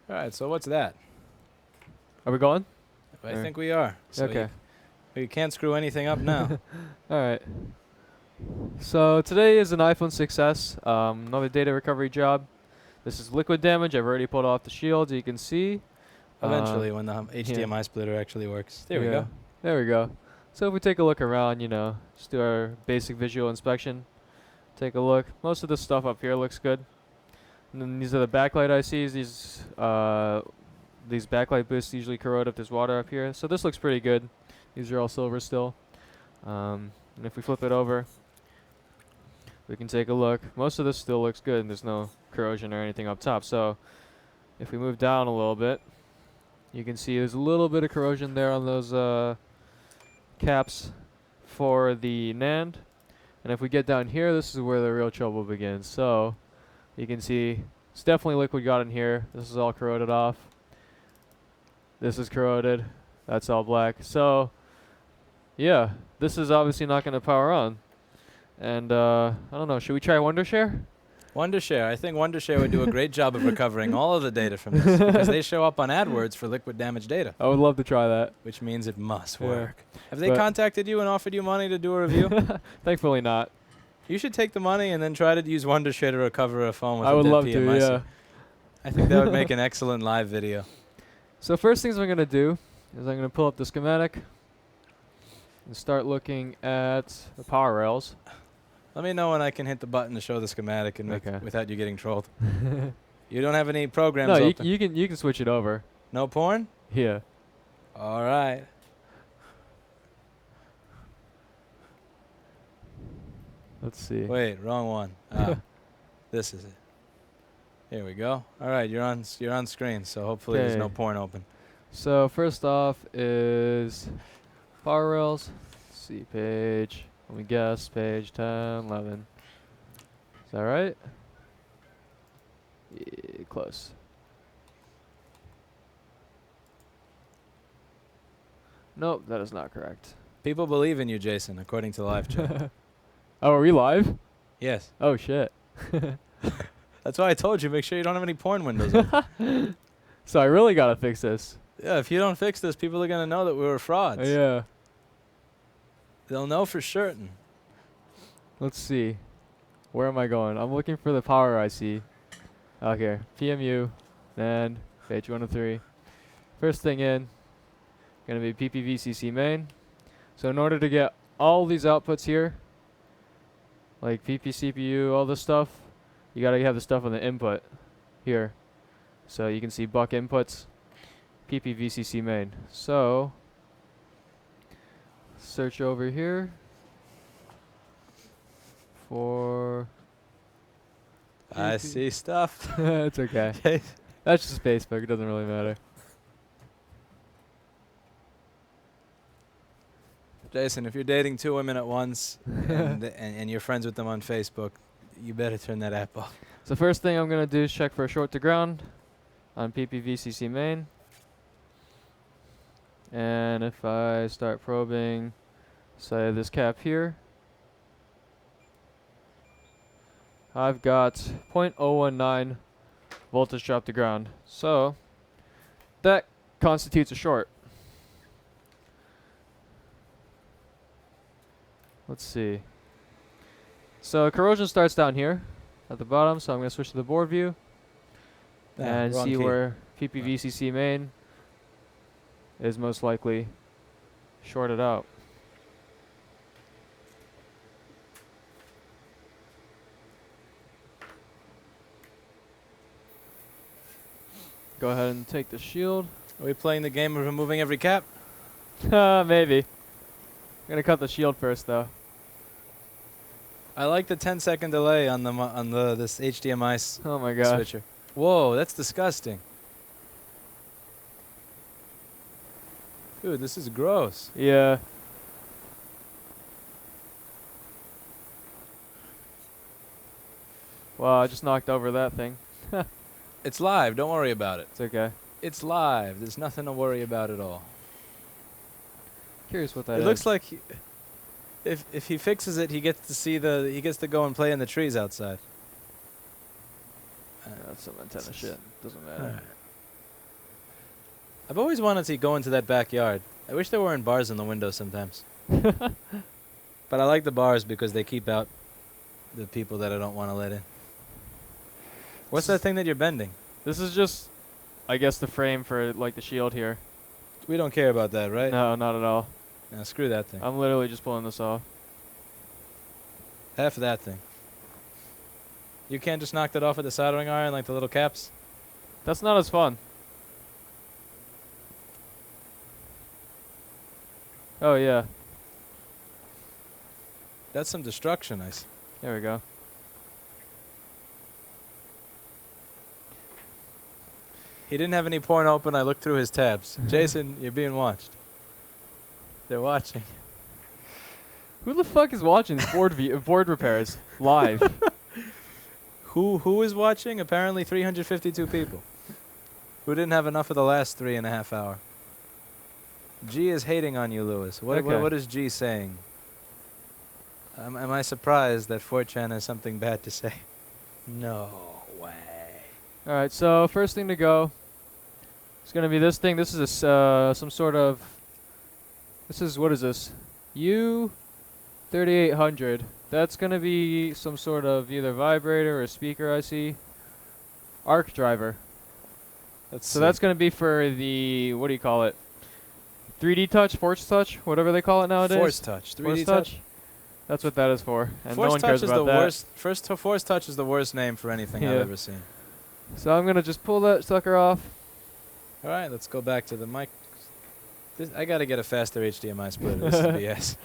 All right, so what's that? Are we going? I think we are. So Okay. you can't screw anything up now. All right. So today is an iPhone 6s, another data recovery job. This is liquid damage. I've already pulled off the shield, you can see. Eventually, when the HDMI splitter actually works. There we go. There we go. So if we take a look around, just do our basic visual inspection. Take a look. Most of the stuff up here looks good. And then these are the backlight ICs. These backlight boosts usually corrode if there's water up here. So this looks pretty good. These are all silver still. And if we flip it over, we can take a look. Most of this still looks good, and there's no corrosion or anything up top. So if we move down a little bit, you can see there's a little bit of corrosion there on those caps for the NAND. And if we get down here, this is where the real trouble begins. So you can see it's definitely liquid got in here. This is all corroded off. This is corroded. That's all black. So yeah, this is obviously not going to power on. And I don't know, should we try Wondershare? Wondershare. I think Wondershare would do a great job of recovering all of the data from this because they show up on AdWords for liquid damage data. I would love to try that. Which means it must Yeah. work. Have they contacted you and offered you money to do a review? Thankfully not. You should take the money and then try to use Wondershare to recover a phone with I a would dead love PMIC. to, yeah. I think that would make an excellent live video. So first things I'm going to do is I'm going to pull up the schematic and start looking at the power rails. Let me know when I can hit the button to show the schematic and make without you getting trolled. You don't have any programs no, open? you can switch it over. No porn? Yeah. All right. Let's see. Wait, wrong one. This is it. Here we go. All right, you're on screen, so hopefully there's no porn open. So first off is power rails. Let's see, page. Let me guess, page 10, 11. Is that right? Yeah, close. Nope, that is not correct. People believe in you, Jason, according to live chat. Oh, are we live? Yes. Oh, shit. That's why I told you, make sure you don't have any porn windows open. So I really got to fix this. Yeah, if you don't fix this, people are going to know that we were frauds. Yeah. They'll know for certain. Let's see. Where am I going? I'm looking for the power IC. Okay, PMU, NAND, page 103. First thing in, going to be PPVCC main. So in order to get all these outputs here, like PP, CPU, all this stuff, you got to have the stuff on the input here. So you can see buck inputs, PPVCC main. So search over here for I see stuff. it's okay. That's just Facebook. It doesn't really matter. Jason, if you're dating 2 women at once and you're friends with them on Facebook, you better turn that app off. So first thing I'm going to do is check for a short to ground on PPVCC main. And if I start probing, say this cap here, I've got 0.019 voltage drop to ground. So that constitutes a short. Let's see. So corrosion starts down here at the bottom, so I'm going to switch to the board view and see where PPVCC main is most likely shorted out. Go ahead and take the shield. Are we playing the game of removing every cap? Maybe. I'm going to cut the shield first, though. I like the 10-second delay on this HDMI switcher. Whoa, that's disgusting. Dude, this is gross. Yeah. Wow, I just knocked over that thing. It's live. Don't worry about it. It's okay. It's live. There's nothing to worry about at all. Curious what that is. It looks like if he fixes it, he gets to see he gets to go and play in the trees outside. That's some antenna shit. Doesn't matter. I've always wanted to go into that backyard. I wish there weren't bars in the windows sometimes. But I like the bars because they keep out the people that I don't want to let in. What's that thing that you're bending? This is just, I guess, the frame for like the shield here. We don't care about that, right? No, not at all. Now screw that thing. I'm literally just pulling this off. Half of that thing. You can't just knock that off with the soldering iron like the little caps? That's not as fun. Oh yeah. That's some destruction, I see. There we go. He didn't have any porn open. I looked through his tabs. Jason, you're being watched. They're watching. Who the fuck is watching these board repairs live? Who is watching? Apparently 352 people. Who didn't have enough of the last 3.5 hours. G is hating on you, Lewis. What is G saying? Am I surprised that 4chan has something bad to say? No way. Alright, so first thing to go is going to be this thing. This is some sort of... what is this? U3800. That's going to be some sort of either vibrator or speaker IC. Arc driver. So that's going to be for the, what do you call it? 3D touch, force touch, whatever they call it nowadays. Force touch, 3D force touch. That's what that is for, and force no one touch cares is about the that. worst. Force touch is the worst name for anything I've ever seen. So I'm gonna just pull that sucker off. All right, let's go back to the mic. I gotta get a faster HDMI splitter. This is BS.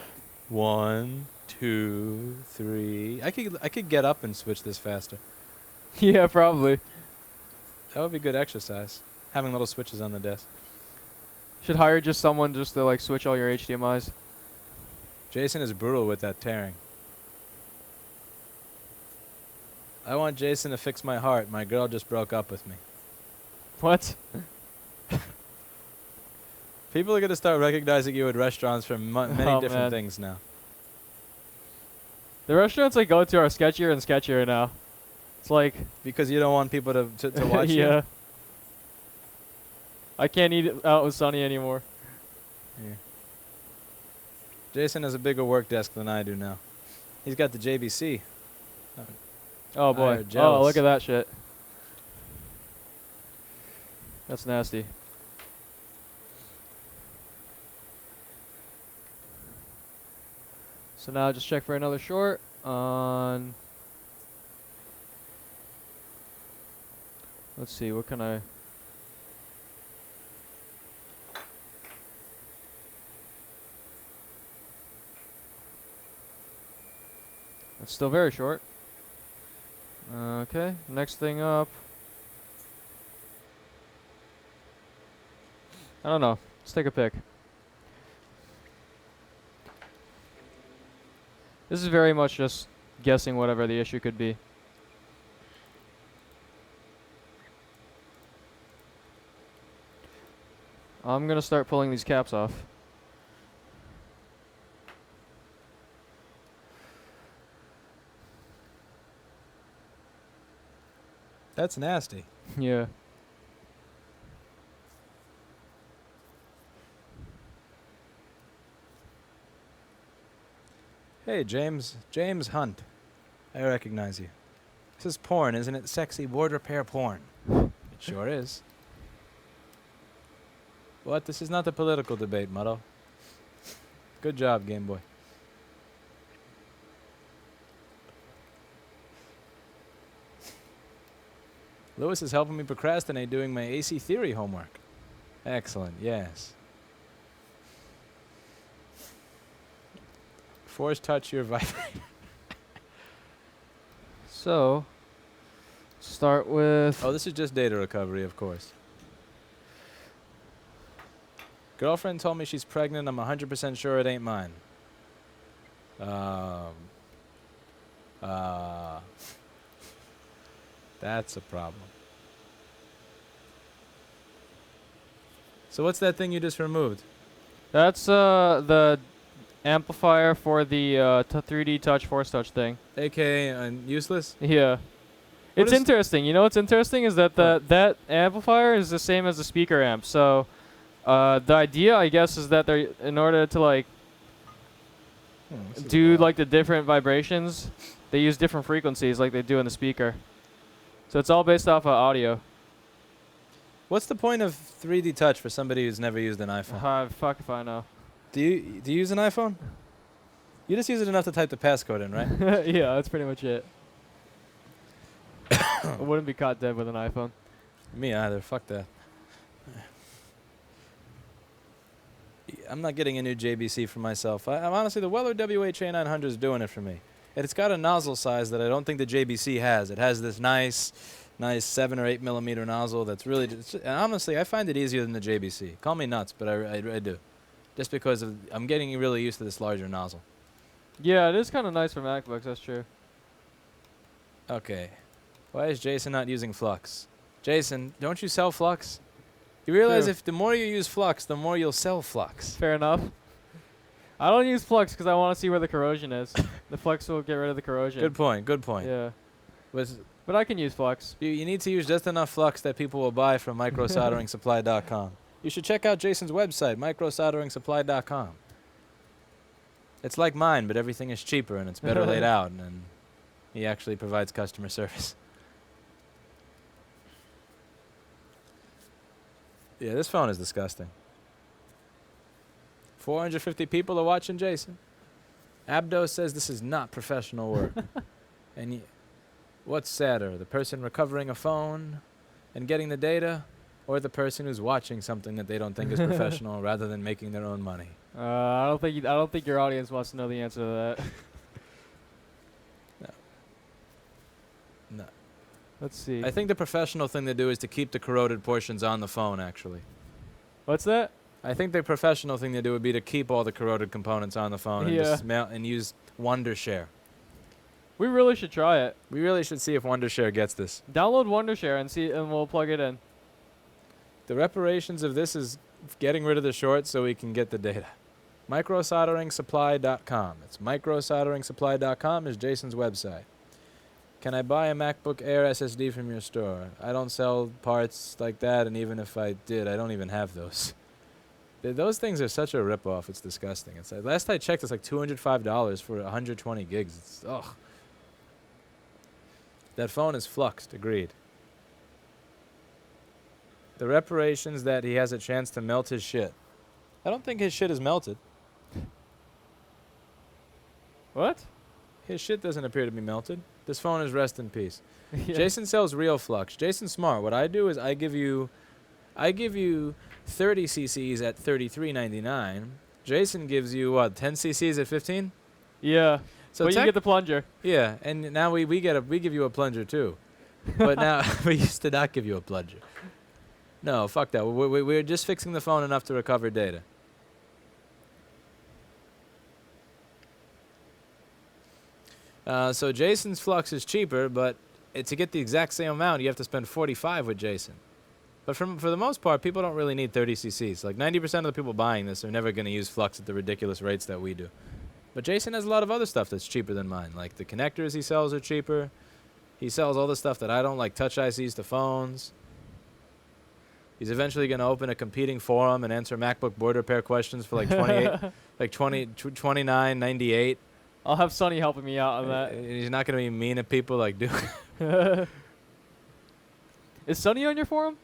1, 2, 3. I could get up and switch this faster. Yeah, probably. That would be good exercise. Having little switches on the desk. Should hire just someone just to like switch all your HDMIs. Jason is brutal with that tearing. I want Jason to fix my heart. My girl just broke up with me. What? People are going to start recognizing you at restaurants for many different things now. The restaurants I go to are sketchier and sketchier now. It's like... Because you don't want people to watch you? Yeah. I can't eat out with Sonny anymore. Yeah. Jason has a bigger work desk than I do now. He's got the JBC. Oh boy. Oh, look at that shit. That's nasty. So now just check for another short on... Let's see, what can I... It's still very short. Okay, next thing up. I don't know. Let's take a pick. This is very much just guessing whatever the issue could be. I'm gonna start pulling these caps off. That's nasty. Yeah. Hey, James Hunt. I recognize you. This is porn, isn't it? Sexy board repair porn. It sure is. What? This is not the political debate, Mutto. Good job, Game Boy. Lewis is helping me procrastinate doing my AC theory homework. Excellent, yes. Force touch your vibrator. So, start with... Oh, this is just data recovery, of course. Girlfriend told me she's pregnant. I'm 100% sure it ain't mine. That's a problem. So what's that thing you just removed? That's the amplifier for the 3D touch, force touch thing. AKA useless? Yeah. It's interesting. You know what's interesting is that that amplifier is the same as the speaker amp. So The idea, I guess, is that they're in order to like This is do wild. like the different vibrations, they use different frequencies like they do in the speaker. So it's all based off of audio. What's the point of 3D touch for somebody who's never used an iPhone? Fuck if I know. Do you use an iPhone? You just use it enough to type the passcode in, right? Yeah, that's pretty much it. I wouldn't be caught dead with an iPhone. Me either. Fuck that. I'm not getting a new JBC for myself. I'm honestly, the Weller WH-A900 is doing it for me. And it's got a nozzle size that I don't think the JBC has. It has this nice 7 or 8 millimeter nozzle that's really, and honestly, I find it easier than the JBC. Call me nuts, but I do. Just because I'm getting really used to this larger nozzle. Yeah, it is kind of nice for MacBooks, that's true. Okay. Why is Jason not using Flux? Jason, don't you sell Flux? You realize True. if the more you use Flux, the more you'll sell Flux. Fair enough. I don't use Flux because I want to see where the corrosion is. The Flux will get rid of the corrosion. Good point, good point. Yeah. Was But I can use Flux. You need to use just enough flux that people will buy from microsolderingsupply.com. You should check out Jason's website, microsolderingsupply.com. It's like mine, but everything is cheaper and it's better laid out, and he actually provides customer service. Yeah, this phone is disgusting. 450 people are watching Jason. Abdo says this is not professional work. And what's sadder, the person recovering a phone and getting the data, or the person who's watching something that they don't think is professional rather than making their own money? I don't think your audience wants to know the answer to that. No. Let's see. I think the professional thing to do is to keep the corroded portions on the phone, actually. What's that? I think the professional thing to do would be to keep all the corroded components on the phone and just and use Wondershare. We really should try it. We really should see if Wondershare gets this. Download Wondershare and see, and we'll plug it in. The reparations of this is getting rid of the shorts so we can get the data. Microsolderingsupply.com. It's microsolderingsupply.com is Jason's website. Can I buy a MacBook Air SSD from your store? I don't sell parts like that, and even if I did, I don't even have those. Those things are such a ripoff. It's disgusting. It's like, last I checked, it's like $205 for 120 gigs. It's, ugh. That phone is fluxed. Agreed. The reparations that he has a chance to melt his shit. I don't think his shit is melted. What? His shit doesn't appear to be melted. This phone is rest in peace. Yeah. Jason sells real flux. Jason's smart. What I do is I give you 30 cc's at $33.99. Jason gives you what, 10 cc's at 15? Yeah. So but you get the plunger. yeah, and now we give you a plunger too. But now we used to not give you a plunger. No, fuck that. We're just fixing the phone enough to recover data. So Jason's flux is cheaper, but to get the exact same amount, you have to spend 45 with Jason. But for the most part, people don't really need 30 cc's. Like 90% of the people buying this are never going to use flux at the ridiculous rates that we do. But Jason has a lot of other stuff that's cheaper than mine. Like the connectors he sells are cheaper. He sells all the stuff that I don't like, touch ICs to phones. He's eventually going to open a competing forum and answer MacBook board repair questions for like $29.98. I'll have Sonny helping me out on that. He's not going to be mean at people like Duke. Is Sonny on your forum?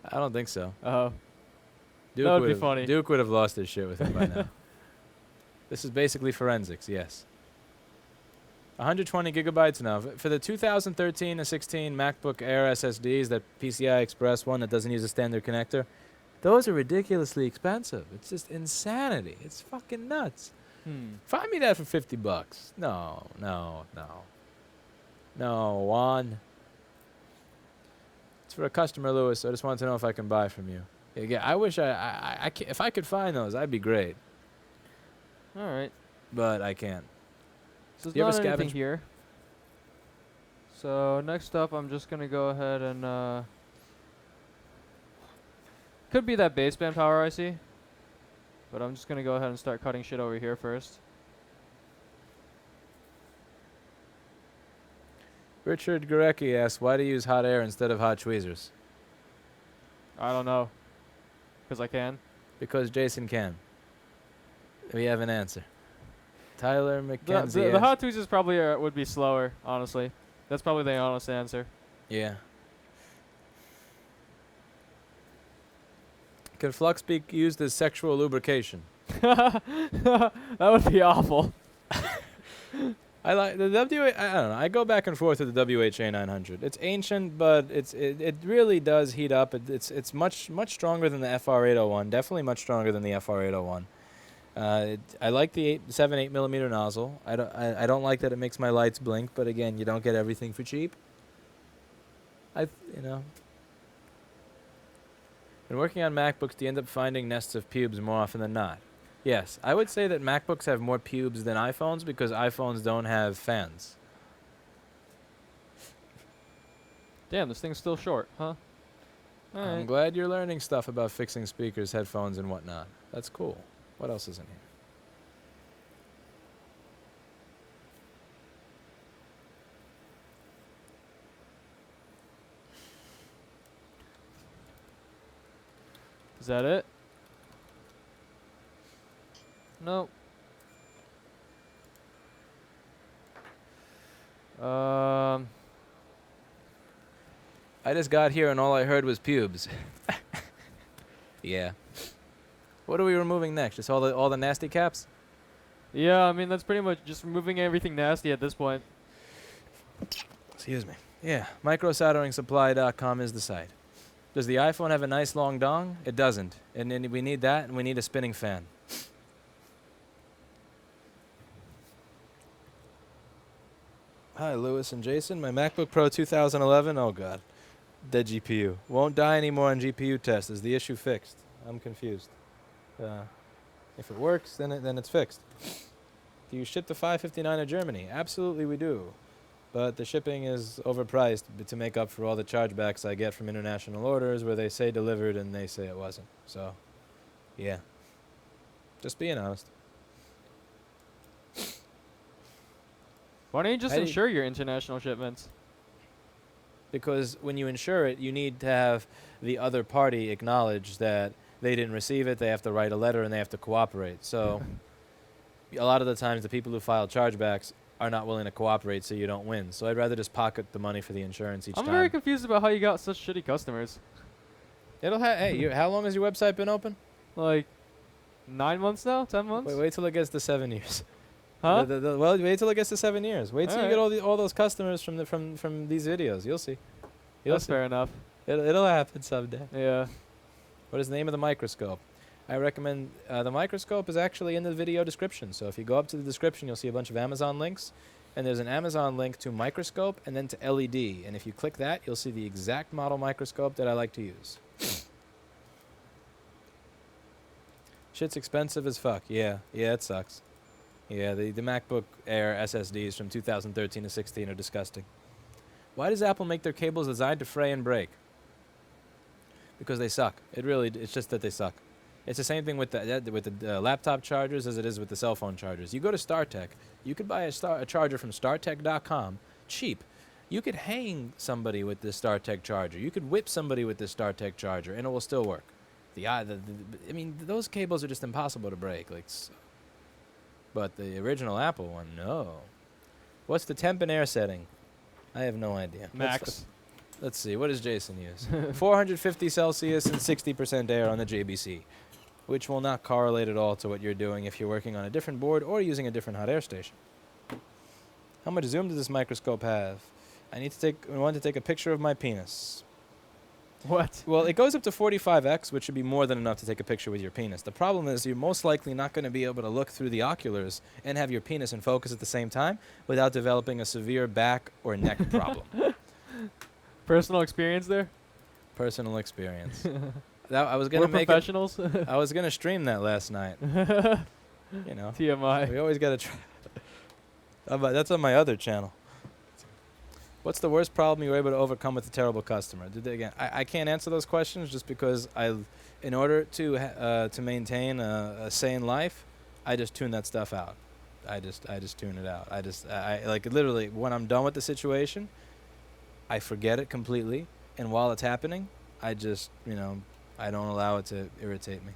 I don't think so. Oh. Duke That would be funny. Duke would have lost his shit with him by now. This is basically forensics, yes. 120 gigabytes now. For the 2013 to 16 MacBook Air SSDs, that PCI Express one that doesn't use a standard connector, those are ridiculously expensive. It's just insanity. It's fucking nuts. Find me that for $50. No, Juan. It's for a customer, Lewis. I just wanted to know if I can buy from you. Yeah, I wish if I could find those, I'd be great. All right. But I can't. So You there's ever not anything scavenge? here. So next up, I'm just gonna go ahead and could be that baseband power IC, but I'm just gonna go ahead and start cutting shit over here first. Richard Gorecki asks, why do you use hot air instead of hot tweezers? I don't know, 'cause I can. Because Jason can. We have an answer. Tyler McKenzie. The hot tweezers probably would be slower, honestly. That's probably the honest answer. Yeah. Can flux be used as sexual lubrication? That would be awful. I like the I don't know. I go back and forth with the WHA 900. It's ancient, but it really does heat up. It's much stronger than the FR 801. Definitely much stronger than the FR 801. I like the 7-8 millimeter nozzle. I don't like that it makes my lights blink. But again, you don't get everything for cheap. When working on MacBooks, do you end up finding nests of pubes more often than not? Yes, I would say that MacBooks have more pubes than iPhones because iPhones don't have fans. Damn, this thing's still short, huh? I'm glad you're learning stuff about fixing speakers, headphones, and whatnot. That's cool. What else is in here? Is that it? Nope. I just got here and all I heard was pubes. Yeah. What are we removing next? Just all the nasty caps? Yeah, I mean, that's pretty much just removing everything nasty at this point. Excuse me. Yeah, microsolderingsupply.com is the site. Does the iPhone have a nice long dong? It doesn't. And we need that, and we need a spinning fan. Hi, Lewis and Jason. My MacBook Pro 2011. Oh, God. Dead GPU. Won't die anymore on GPU tests. Is the issue fixed? I'm confused. If it works, then it's fixed. Do you ship to 559 to Germany? Absolutely, we do. But the shipping is overpriced to make up for all the chargebacks I get from international orders where they say delivered and they say it wasn't. So, yeah. Just being honest. Why don't you just insure your international shipments? Because when you insure it, you need to have the other party acknowledge that they didn't receive it, they have to write a letter, and they have to cooperate. So, a lot of the times the people who file chargebacks are not willing to cooperate, so you don't win. So I'd rather just pocket the money for the insurance each time. I'm very confused about how you got such shitty customers. Hey, how long has your website been open? Like 9 months now? 10 months? Wait till it gets to 7 years. Huh? Well, wait till it gets to 7 years. Wait till you Alright. get all those customers from these videos. You'll see. That's fair enough. It'll happen someday. Yeah. What is the name of the microscope? I recommend the microscope is actually in the video description. So if you go up to the description, you'll see a bunch of Amazon links. And there's an Amazon link to microscope and then to LED. And if you click that, you'll see the exact model microscope that I like to use. Shit's expensive as fuck. Yeah, it sucks. Yeah, the MacBook Air SSDs from 2013 to 16 are disgusting. Why does Apple make their cables designed to fray and break? Because they suck. It's just that they suck. It's the same thing with the laptop chargers as it is with the cell phone chargers. You go to StarTech, you could buy a charger from StarTech.com, cheap. You could hang somebody with this StarTech charger. You could whip somebody with this StarTech charger, and it will still work. I mean, those cables are just impossible to break. But the original Apple one, no. What's the temp and air setting? I have no idea. Max. Let's see. What does Jason use? 450 Celsius and 60% air on the JBC, which will not correlate at all to what you're doing if you're working on a different board or using a different hot air station. How much zoom does this microscope have? I want to take a picture of my penis. What? Well, it goes up to 45x, which should be more than enough to take a picture with your penis. The problem is you're most likely not going to be able to look through the oculars and have your penis in focus at the same time without developing a severe back or neck problem. Personal experience there? Personal experience. I was gonna We're professionals. I was gonna stream that last night. You know, TMI. we always gotta try. That's on my other channel. What's the worst problem you were able to overcome with a terrible customer? Again, I can't answer those questions just because in order to maintain a sane life, I just tune that stuff out. I just tune it out. I like literally when I'm done with the situation, I forget it completely, and while it's happening, I just I don't allow it to irritate me.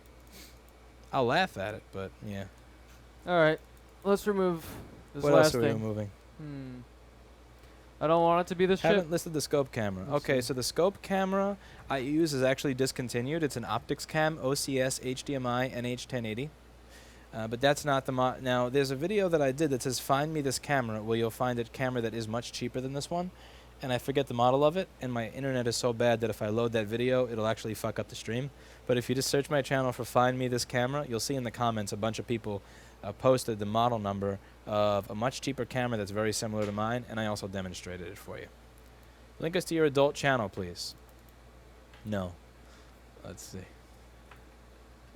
I'll laugh at it, but yeah. All right, let's remove this What last else are we thing. removing? I don't want it to be this shit. Haven't listed the scope camera. Let's Okay, see. so the scope camera I use is actually discontinued. It's an optics cam, OCS, HDMI, NH1080. But that's not the now, there's a video that I did that says, find me this camera, where you'll find a camera that is much cheaper than this one. And I forget the model of it, and my internet is so bad that if I load that video, it'll actually fuck up the stream. But if you just search my channel for find me this camera, you'll see in the comments a bunch of people posted the model number of a much cheaper camera that's very similar to mine, and I also demonstrated it for you. Link us to your adult channel, please. No. Let's see.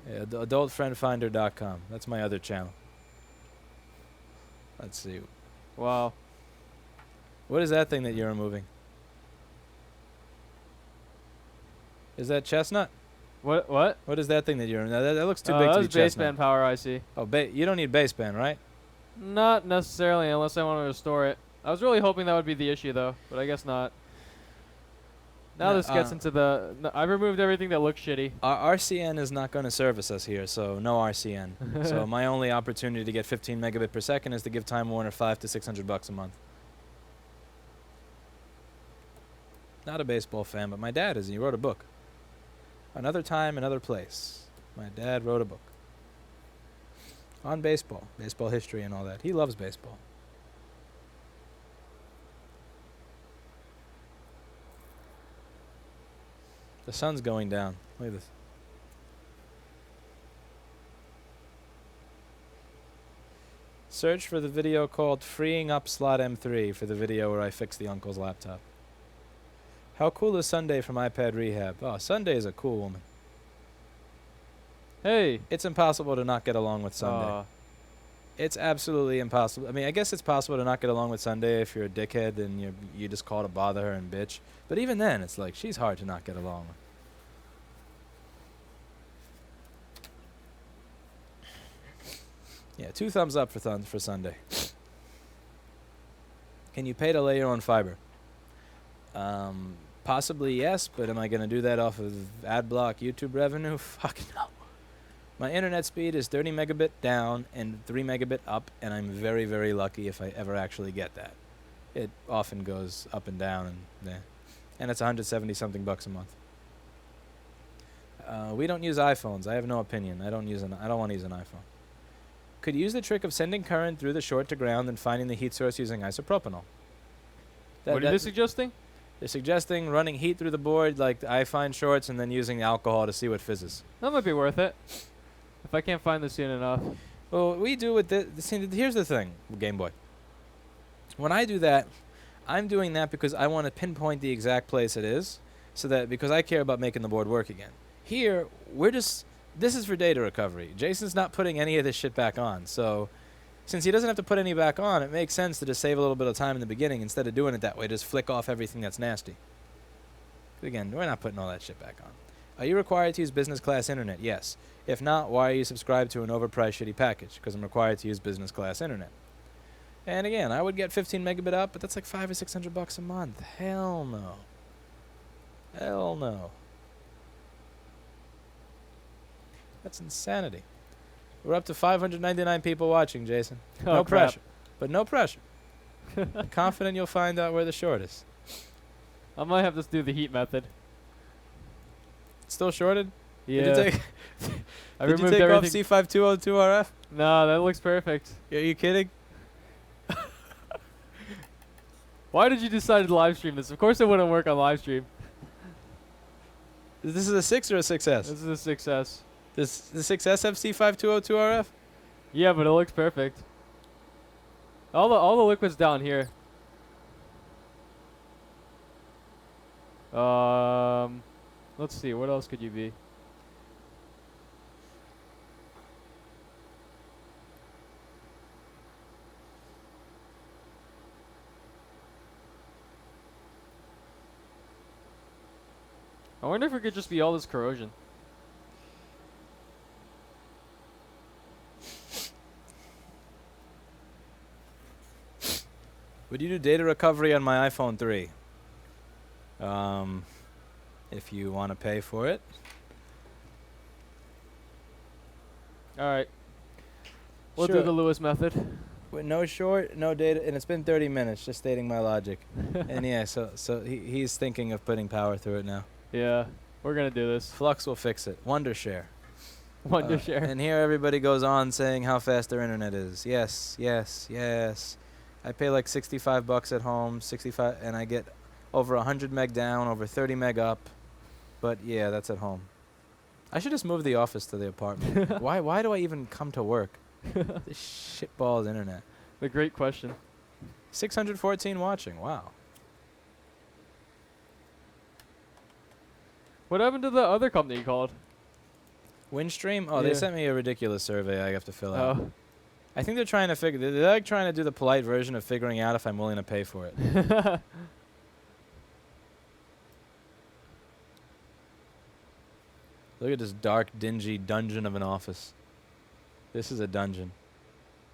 Yeah, adultfriendfinder.com. That's my other channel. Let's see. Wow. What is that thing that you're removing? Is that chestnut? What? What is that thing that you're removing? That looks too big to be That's chestnut. baseband power IC. Oh, you don't need baseband, right? Not necessarily, unless I want to restore it. I was really hoping that would be the issue, though, but I guess not. Now No, this gets into the... I removed everything that looks shitty. Our RCN is not going to service us here, so no RCN. So my only opportunity to get 15 megabit per second is to give Time Warner $500 to $600 a month. Not a baseball fan, but my dad is. He wrote a book. Another Time, Another Place. My dad wrote a book on baseball history and all that. He loves baseball. The sun's going down. Look at this. Search for the video called Freeing Up Slot M3 for the video where I fix the uncle's laptop. How cool is Sunday from iPad Rehab? Oh, Sunday is a cool woman. Hey. It's impossible to not get along with Sunday. It's absolutely impossible. I mean, I guess it's possible to not get along with Sunday if you're a dickhead and you just call to bother her and bitch. But even then, it's like, she's hard to not get along with. Yeah, 2 thumbs up for Sunday. Can you pay to lay your own fiber? Possibly yes, but am I going to do that off of ad block YouTube revenue? Fuck no. My internet speed is 30 megabit down and 3 megabit up, and I'm very, very lucky if I ever actually get that. It often goes up and down, and it's 170 something bucks a month. We don't use iPhones. I have no opinion. I don't want to use an iPhone. Could use the trick of sending current through the short to ground and finding the heat source using isopropanol. What are you suggesting? They're suggesting running heat through the board like I find shorts and then using alcohol to see what fizzes. That might be worth it. If I can't find this soon enough. Well, we do with here's the thing, Game Boy. When I do that, I'm doing that because I want to pinpoint the exact place it is, so that because I care about making the board work again. Here, this is for data recovery. Jason's not putting any of this shit back on, so since he doesn't have to put any back on, it makes sense to just save a little bit of time in the beginning instead of doing it that way. Just flick off everything that's nasty. Again, we're not putting all that shit back on. Are you required to use business class internet? Yes. If not, why are you subscribed to an overpriced shitty package? Because I'm required to use business class internet. And again, I would get 15 megabit up, but that's like $500 or $600 a month. Hell no. Hell no. That's insanity. We're up to 599 people watching, Jason. No pressure. But no pressure. I'm confident you'll find out where the short is. I might have to do the heat method. It's still shorted? Yeah. Did you take, I did you removed take off everything. C5202RF? No, that looks perfect. Are you kidding? Why did you decide to live stream this? Of course it wouldn't work on live stream. This is a 6 or a 6S? This is a 6S. Does the 6S have C5202RF? Yeah, but it looks perfect. All the liquids down here. Let's see. What else could you be? I wonder if it could just be all this corrosion. Would you do data recovery on my iPhone 3? If you want to pay for it. All right. We'll Sure. do the Lewis method. With no short, no data, and it's been 30 minutes, just stating my logic. And yeah, so he's thinking of putting power through it now. Yeah, we're gonna do this. Flux will fix it. Wondershare. Wondershare. And here everybody goes on saying how fast their internet is. Yes, yes, yes. I pay like $65 at home, 65, and I get over 100 meg down, over 30 meg up. But yeah, that's at home. I should just move the office to the apartment. Why do I even come to work? This shitball's internet. The great question. 614 watching. Wow. What happened to the other company you called? Windstream? Oh, Yeah. they sent me a ridiculous survey I have to fill out. Oh. I think they're trying to figure. They're like trying to do the polite version of figuring out if I'm willing to pay for it. Look at this dark, dingy dungeon of an office. This is a dungeon.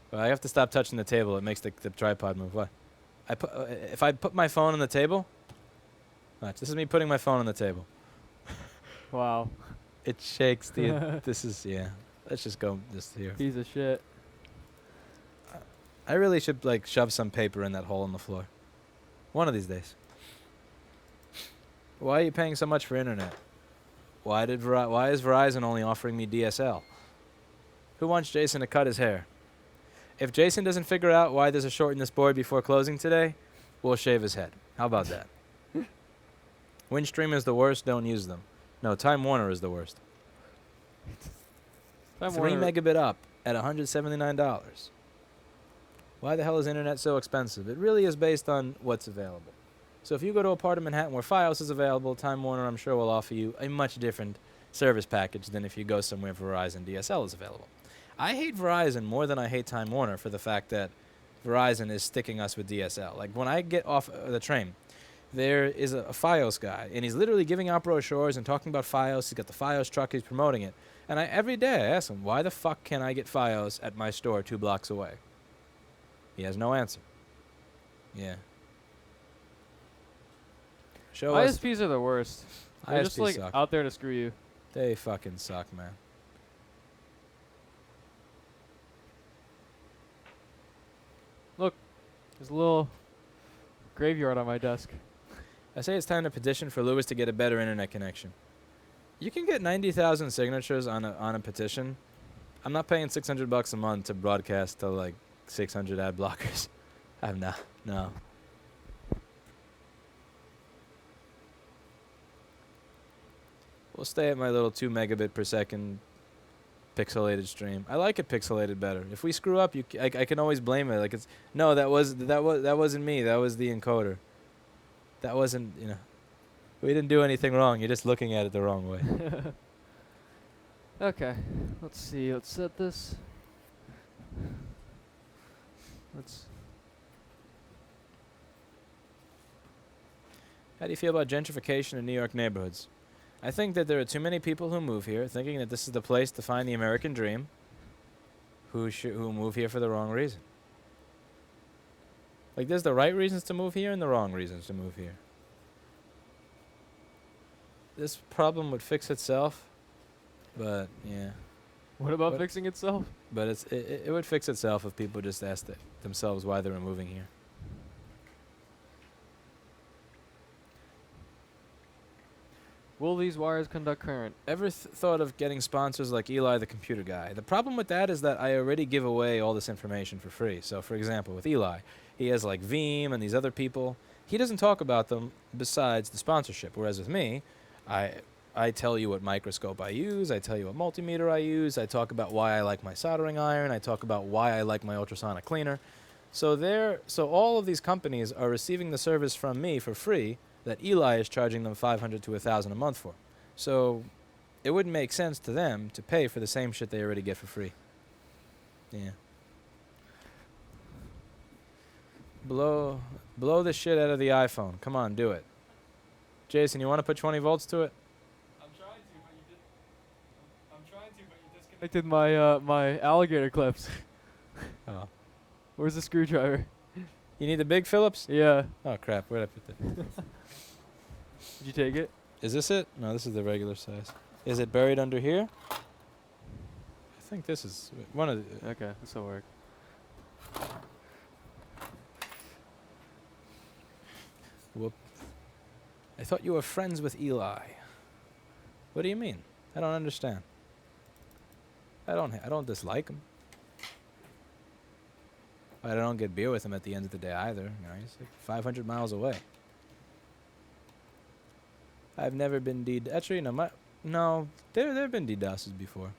Well, I have to stop touching the table. It makes the tripod move. What? If I put my phone on the table. Watch. This is me putting my phone on the table. Wow. It shakes. This is yeah. Let's just go this here. Piece of shit. I really should like shove some paper in that hole in the floor. One of these days. Why are you paying so much for internet? Why is Verizon only offering me DSL? Who wants Jason to cut his hair? If Jason doesn't figure out why there's a short in this board before closing today, we'll shave his head. How about that? Windstream is the worst. Don't use them. No, Time Warner is the worst. 3 megabit up at $179. Why the hell is internet so expensive? It really is based on what's available. So if you go to a part of Manhattan where Fios is available, Time Warner, I'm sure, will offer you a much different service package than if you go somewhere Verizon DSL is available. I hate Verizon more than I hate Time Warner for the fact that Verizon is sticking us with DSL. Like when I get off the train, there is a Fios guy, and he's literally giving out brochures and talking about Fios. He's got the Fios truck. He's promoting it. And every day I ask him, why the fuck can I get Fios at my store 2 blocks away? He has no answer. Yeah. Show us. ISPs are the worst. They're just ISPs like suck. out there to screw you. They fucking suck, man. There's a little graveyard on my desk. I say it's time to petition for Lewis to get a better internet connection. You can get 90,000 signatures on a petition. I'm not paying $600 a month to broadcast to like 600 ad blockers. I'm not. No. We'll stay at my little 2 megabit per second pixelated stream. I like it pixelated better. If we screw up, I can always blame it. Like it's no, that wasn't me. That was the encoder. That wasn't, you know. We didn't do anything wrong. You're just looking at it the wrong way. Okay, let's see. Let's set this. How do you feel about gentrification in New York neighborhoods? I think that there are too many people who move here thinking that this is the place to find the American dream who move here for the wrong reason. Like there's the right reasons to move here and the wrong reasons to move here. This problem would fix itself, but yeah. What about fixing itself? But it would fix itself if people just asked themselves why they were moving here. Will these wires conduct current? Ever thought of getting sponsors like Eli the computer guy? The problem with that is that I already give away all this information for free. So for example, with Eli, he has like Veeam and these other people. He doesn't talk about them besides the sponsorship. Whereas with me, I tell you what microscope I use, I tell you what multimeter I use, I talk about why I like my soldering iron, I talk about why I like my ultrasonic cleaner. So all of these companies are receiving the service from me for free that Eli is charging them $500 to $1,000 a month for. So it wouldn't make sense to them to pay for the same shit they already get for free. Yeah. Blow the shit out of the iPhone. Come on, do it. Jason, you want to put 20 volts to it? I'm trying to, but you disconnected my alligator clips. Oh. Where's the screwdriver? You need the big Phillips? Yeah. Oh, crap. Where'd I put that? Did you take it? Is this it? No, this is the regular size. Is it buried under here? I think this is one of the... Okay, this will work. Whoop. I thought you were friends with Eli. What do you mean? I don't understand. I don't dislike him. I don't get beer with him at the end of the day either. You know, he's like 500 miles away. I've never been actually, no, there have been DDoSes before.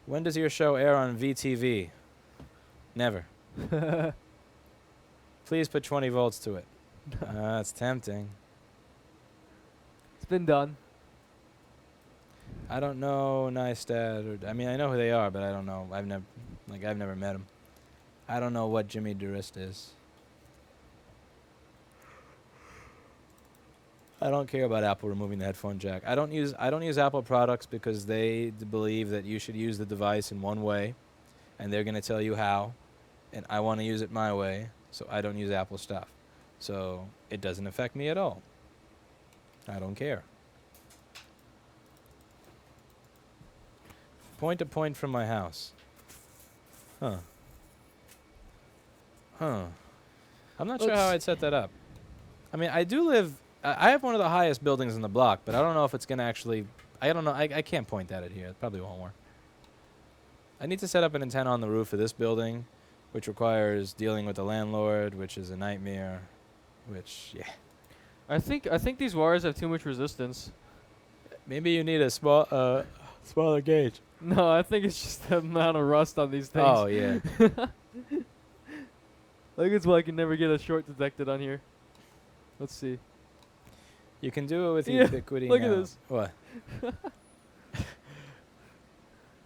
When does your show air on VTV? Never. Please put 20 volts to it. It's tempting. It's been done. I don't know Neistat, or I mean I know who they are, but I don't know. I've never met him. I don't know what Jimmy Durist is. I don't care about Apple removing the headphone jack. I don't use Apple products because they believe that you should use the device in one way, and they're going to tell you how, and I want to use it my way, so I don't use Apple stuff. So it doesn't affect me at all. I don't care. Point to point from my house. Huh. I'm not sure how I'd set that up. I mean, I do live... I have one of the highest buildings in the block, but I don't know if it's going to actually... I don't know. I can't point that at here. It probably won't work. I need to set up an antenna on the roof of this building, which requires dealing with the landlord, which is a nightmare, which, yeah. I think these wires have too much resistance. Maybe you need a smaller gauge. No, I think it's just the amount of rust on these things. Oh, yeah. Like it's why I can never get a short detected on here. Let's see. You can do it with Yeah, Ubiquity look now. at this. What?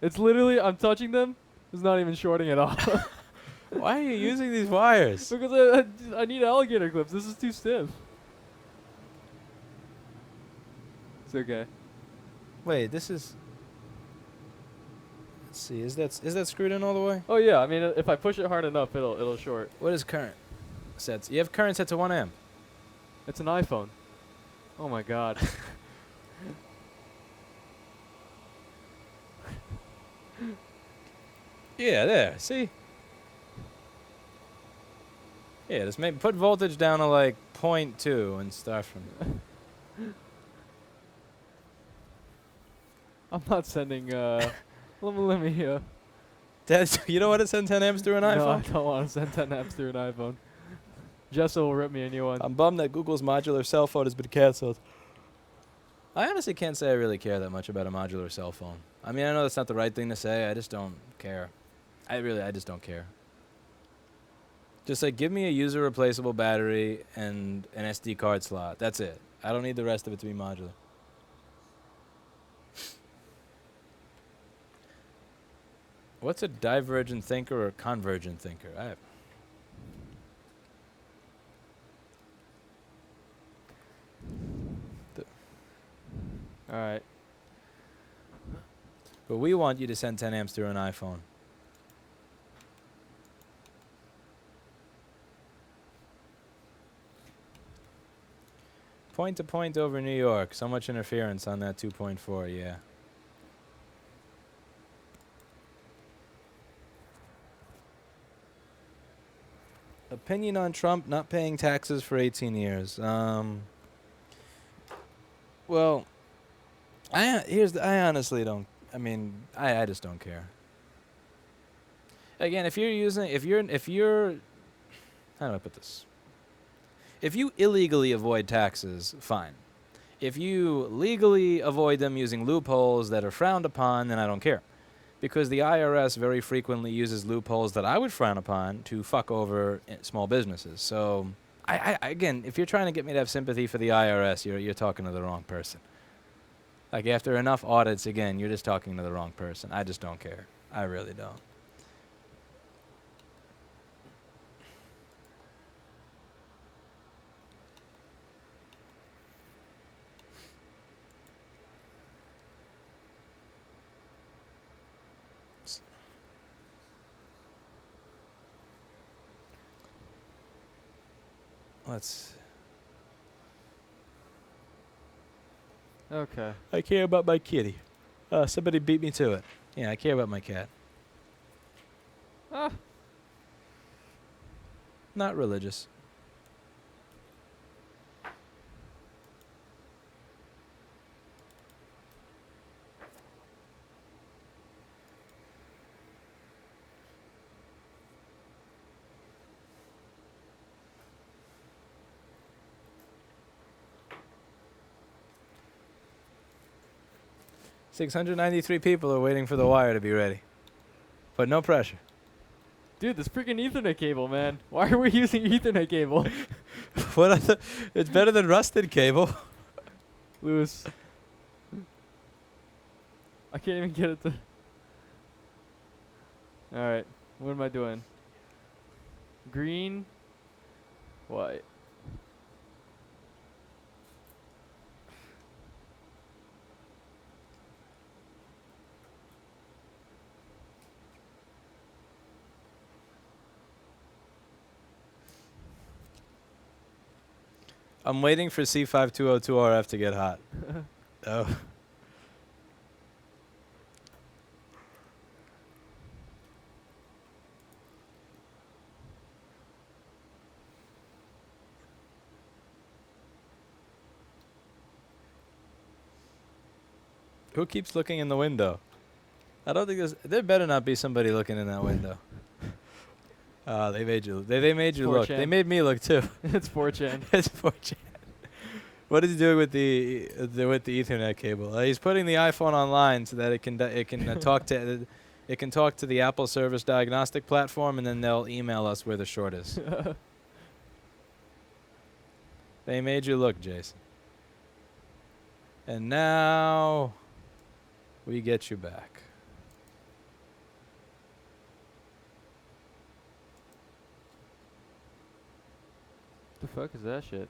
It's literally, I'm touching them. It's not even shorting at all. Why are you using these wires? Because I need alligator clips. This is too stiff. It's okay. Wait, this is... Let's see. Is that screwed in all the way? Oh yeah, I mean if I push it hard enough, it'll short. What is current sets? You have current set to 1 amp. It's an iPhone. Oh my god. Yeah, there. See? Yeah, just put voltage down to like 0.2 and start from there. I'm not sending. Let me. You don't want to send 10 amps through an No, iPhone? I don't want to send 10 amps through an iPhone. Jessa will rip me a new one. I'm bummed that Google's modular cell phone has been canceled. I honestly can't say I really care that much about a modular cell phone. I mean, I know that's not the right thing to say. I just don't care. I just don't care. Just like give me a user replaceable battery and an SD card slot. That's it. I don't need the rest of it to be modular. What's a divergent thinker or convergent thinker? All right. But we want you to send 10 amps through an iPhone. Point to point over New York. So much interference on that 2.4, yeah. Opinion on Trump not paying taxes for 18 years. Well, I honestly don't. I mean, I just don't care. Again, if you're, how do I put this? If you illegally avoid taxes, fine. If you legally avoid them using loopholes that are frowned upon, then I don't care. Because the IRS very frequently uses loopholes that I would frown upon to fuck over small businesses. So, again, if you're trying to get me to have sympathy for the IRS, you're talking to the wrong person. Like, after enough audits, again, you're just talking to the wrong person. I just don't care. I really don't. Let's. Okay. I care about my kitty. Somebody beat me to it. Yeah, I care about my cat. Ah. Not religious. $693 people are waiting for the wire to be ready. But no pressure. Dude, this freaking Ethernet cable, man. Why are we using Ethernet cable? What are the, it's better than rusted cable. Lewis. I can't even get it to... Alright, what am I doing? Green, white. I'm waiting for C5202RF to get hot. Oh. Who keeps looking in the window? I don't think there better not be somebody looking in that window. They made you. They made you look. They made me look too. It's 4chan. It's 4chan. What is he doing with the Ethernet cable? He's putting the iPhone online so that it can talk to it can talk to the Apple Service Diagnostic platform, and then they'll email us where the short is. They made you look, Jason. And now we get you back. The fuck is that shit?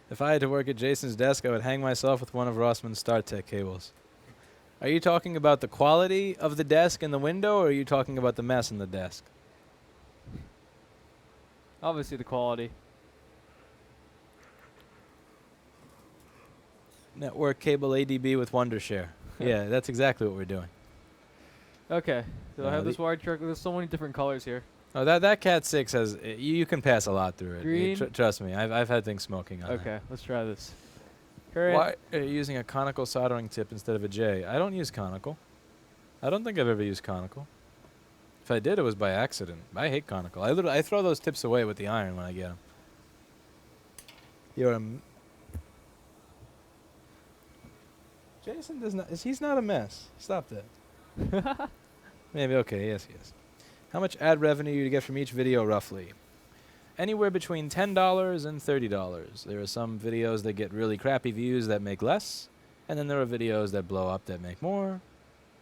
If I had to work at Jason's desk, I would hang myself with one of Rossman's StarTech cables. Are you talking about the quality of the desk and the window, or are you talking about the mess in the desk? Obviously the quality. Network cable ADB with Wondershare. Yeah, that's exactly what we're doing. Okay, so I have this wired truck. There's so many different colors here. Oh, that Cat 6 has... you can pass a lot through it. Green. Trust me, I've had things smoking on it. Okay, let's try this. Current. Why are you using a conical soldering tip instead of a J? I don't use conical. I don't think I've ever used conical. If I did, it was by accident. I hate conical. I throw those tips away with the iron when I get them. You're a... Jason does not... he's not a mess. Stop that. Maybe, okay, yes, he is. How much ad revenue do you get from each video, roughly? Anywhere between $10 and $30. There are some videos that get really crappy views that make less, and then there are videos that blow up that make more.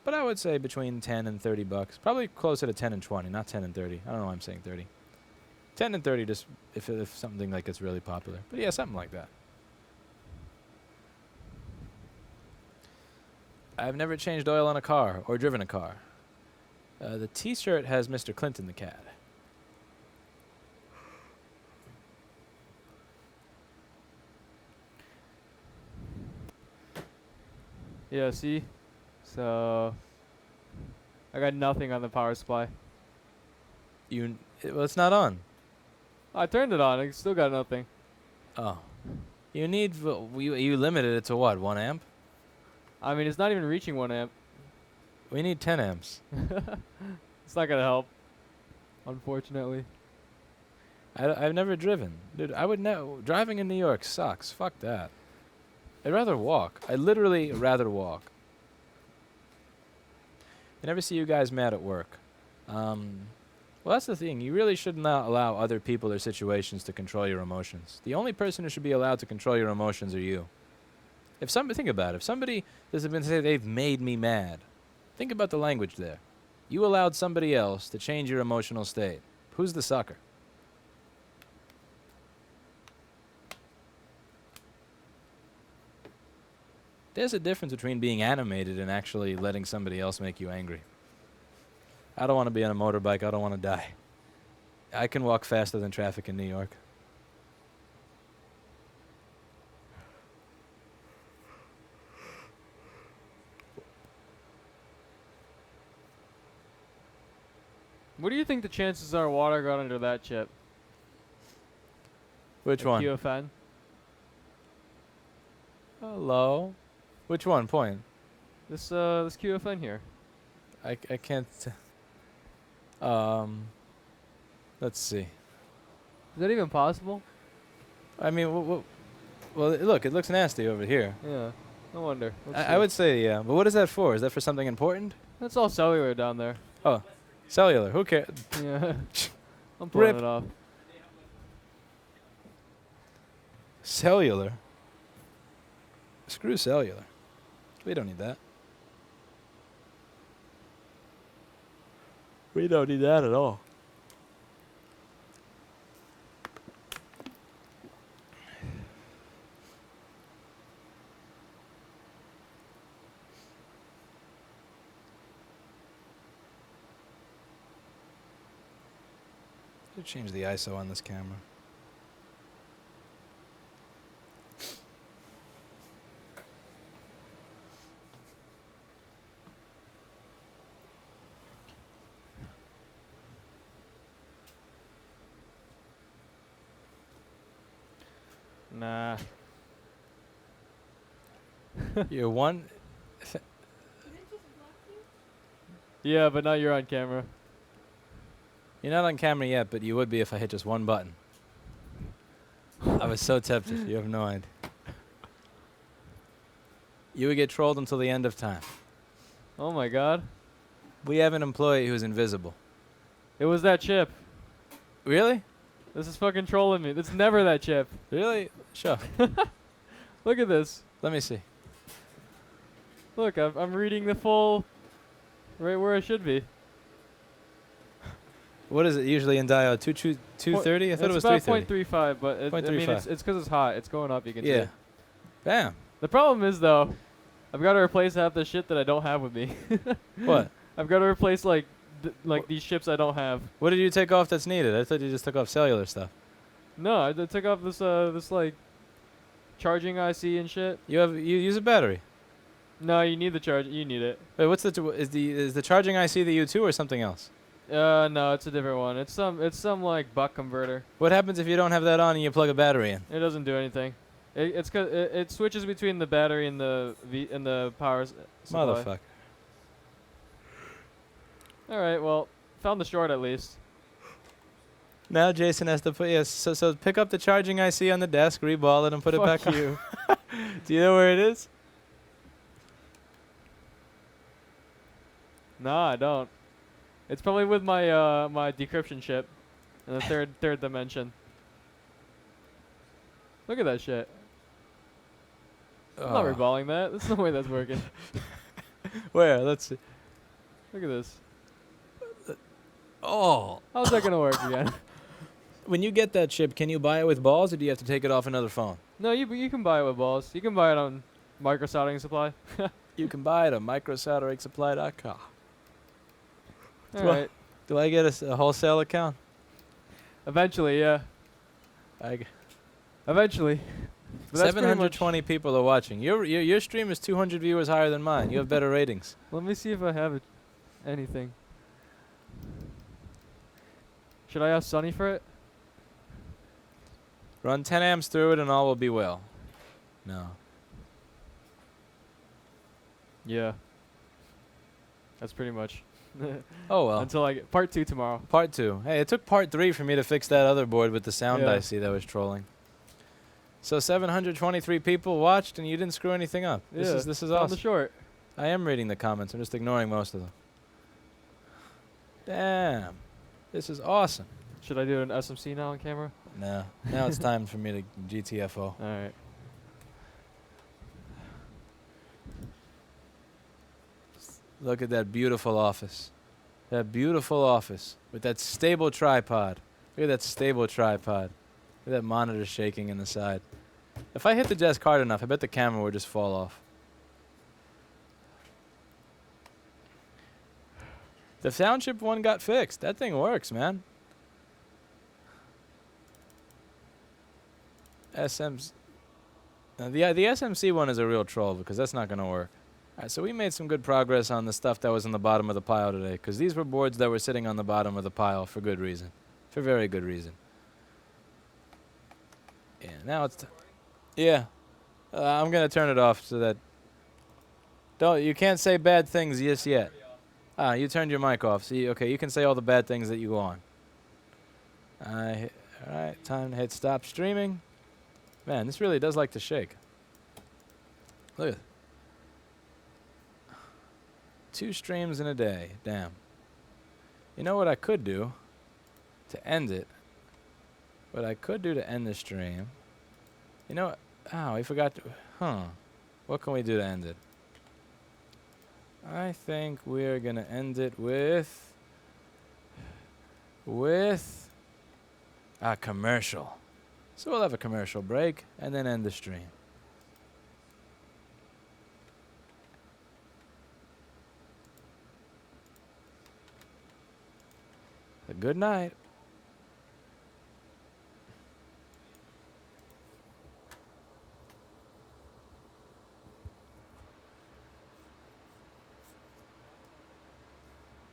But I would say between 10 and 30 bucks. Probably closer to 10 and 20, not 10 and 30. I don't know why I'm saying 30. 10 and 30 just if something like it's really popular. But yeah, something like that. I've never changed oil on a car or driven a car. The t-shirt has Mr. Clinton the cat. Yeah, see? So I got nothing on the power supply. Well, it's not on. I turned it on. I still got nothing. Oh. You need... you limited it to what, 1 amp? I mean, it's not even reaching 1 amp. We need 10 amps. It's not going to help, unfortunately. I've never driven. Dude, I would know. Driving in New York sucks. Fuck that. I'd rather walk. I'd literally rather walk. I never see you guys mad at work. Well, that's the thing. You really should not allow other people or situations to control your emotions. The only person who should be allowed to control your emotions are you. Think about it. If somebody has been say they've made me mad, think about the language there. You allowed somebody else to change your emotional state. Who's the sucker? There's a difference between being animated and actually letting somebody else make you angry. I don't want to be on a motorbike. I don't want to die. I can walk faster than traffic in New York. What do you think the chances are water got under that chip? Which one? QFN? Hello? Which one? Point. This QFN here. I can't. Let's see. Is that even possible? I mean, well, look, it looks nasty over here. Yeah. No wonder. I would say yeah, but what is that for? Is that for something important? That's all cellular down there. Oh, cellular. Who cares? Yeah. I'm pulling Rip. it off. Cellular. Screw cellular. We don't need that. We don't need that at all. Should change the ISO on this camera. Nah. You're one. Yeah, but now you're on camera. You're not on camera yet, but you would be if I hit just one button. I was so tempted. You have no idea. You would get trolled until the end of time. Oh my god. We have an employee who's invisible. It was that chip. Really? This is fucking trolling me. It's never that chip. Really? Sure. Look at this. Let me see. Look, I'm reading the full right where I should be. What is it usually in diode? 230? I thought it was 330. It's about 0.35, but I mean, it's because it's hot. It's going up, you can see. Yeah. Bam. The problem is, though, I've got to replace half the shit that I don't have with me. What? I've got to replace, like these chips I don't have. What did you take off that's needed? I thought you just took off cellular stuff. No, I took off this like, charging IC and shit. You use a battery. No, you need the charge. You need it. Wait, what's is the charging IC the U2 or something else? No, it's a different one. It's some like buck converter. What happens if you don't have that on and you plug a battery in? It doesn't do anything. It's 'cause it switches between the battery and the power supply. Motherfucker. All right, well, found the short at least. Now Jason has to put so pick up the charging IC on the desk, reball it, and put it back Fuck on. you. Do you know where it is? No, I don't. It's probably with my my decryption chip in the third dimension. Look at that shit. I'm not reballing that. There's no way that's working. Where? Let's see. Look at this. Oh. How's that gonna work again? When you get that chip, can you buy it with balls, or do you have to take it off another phone? No, you can buy it with balls. You can buy it on Microsoldering Supply. You can buy it at microsolderingsupply.com. All right. Do I get a wholesale account? Eventually, yeah. Eventually. But that's pretty much- 720 people are watching. Your stream is 200 viewers higher than mine. You have better ratings. Let me see if I have anything. Should I ask Sonny for it? Run 10 amps through it and all will be well. No. Yeah. That's pretty much. Oh well. Until I get part 2 tomorrow. Part 2. Hey, it took part 3 for me to fix that other board with the sound Yeah. IC that was trolling. So 723 people watched and you didn't screw anything up. This is found awesome. the short. I am reading the comments. I'm just ignoring most of them. Damn. This is awesome. Should I do an SMC now on camera? No. Now it's time for me to GTFO. All right. Look at that beautiful office. That beautiful office with that stable tripod. Look at that stable tripod. Look at that monitor shaking in the side. If I hit the desk hard enough, I bet the camera would just fall off. The township one got fixed. That thing works, man. SM's the SMC one is a real troll because that's not going to work. All right, so we made some good progress on the stuff that was in the bottom of the pile today because these were boards that were sitting on the bottom of the pile for good reason. For very good reason. Yeah, now it's... yeah. I'm going to turn it off so that... you can't say bad things just yet. Ah, you turned your mic off. See, okay, you can say all the bad things that you go on. Alright, time to hit stop streaming. Man, this really does like to shake. Look at it. 2 streams in a day. Damn. You know what I could do to end it? What I could do to end the stream. You know what? Oh, we forgot to... huh. What can we do to end it? I think we're going to end it with a commercial. So we'll have a commercial break and then end the stream. Good night.